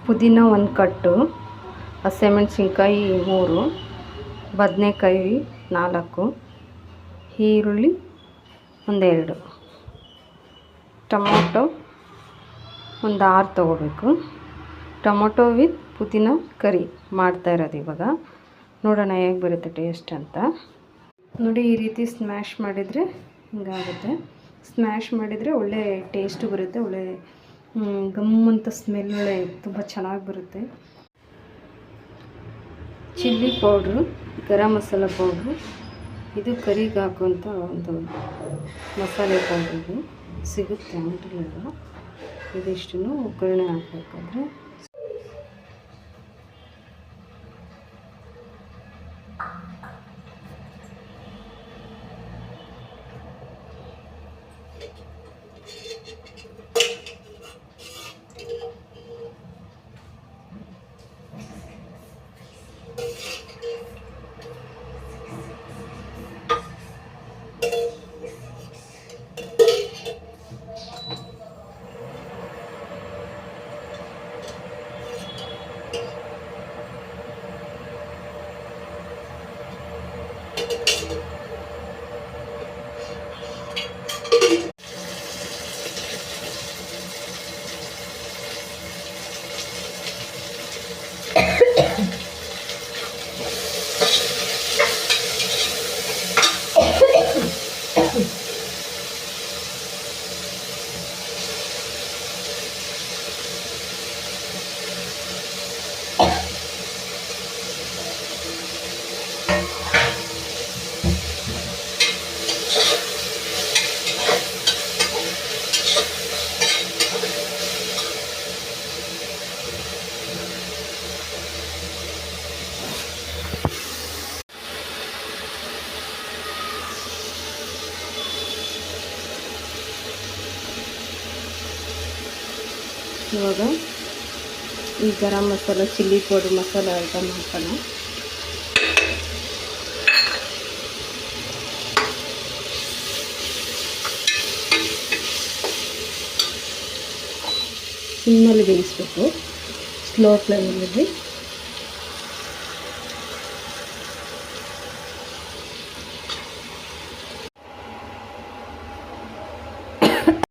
ಪುದೀನ 1 ಕಟ್ಟು, ಹಸಿಮೆಣಸಿನ್ಕಾಯಿ 3, ಬದನೆಕಾಯಿ 4, ಈರುಳ್ಳಿ 1-2, ಟೊಮೊಟೊ ಒಂದು 6 ತೊಗೋಬೇಕು. ಟೊಮೊಟೊ ವಿತ್ ಪುದೀನ ಕರಿ ಮಾಡ್ತಾ ಇರೋದು ಇವಾಗ. ನೋಡೋಣ ಹೇಗೆ ಬರುತ್ತೆ ಟೇಸ್ಟ್ ಅಂತ. ನೋಡಿ, ಈ ರೀತಿ ಸ್ಮ್ಯಾಶ್ ಮಾಡಿದರೆ ಹಿಂಗಾಗುತ್ತೆ. ಸ್ಮ್ಯಾಶ್ ಮಾಡಿದರೆ ಒಳ್ಳೆ ಟೇಸ್ಟ್ ಬರುತ್ತೆ, ಒಳ್ಳೆ ಗಮ್ ಅಂತ ಸ್ಮೆಲ್ ಒಳ್ಳೆ ತುಂಬ ಚೆನ್ನಾಗಿ ಬರುತ್ತೆ. Chilli powder, garam masala powder, ಇದು ಕರಿಗೆ ಹಾಕುವಂಥ ಒಂದು ಮಸಾಲೆ ಪೌಡ್ರು ಸಿಗುತ್ತೆ ಅಂಗಡಿಯಲ್ಲ. ಇದಿಷ್ಟನ್ನು ಒಗ್ಗರಣೆ ಹಾಕಬೇಕಾದ್ರೆ ಇವಾಗ ಈ garam masala, chilli powder, masala item ಹಾಕೋಣ. ಸಿಮ್ಮಲ್ಲಿ ಬೇಯಿಸ್ಬೇಕು, ಸ್ಲೋ ಫ್ಲೇಮಲ್ಲಿ.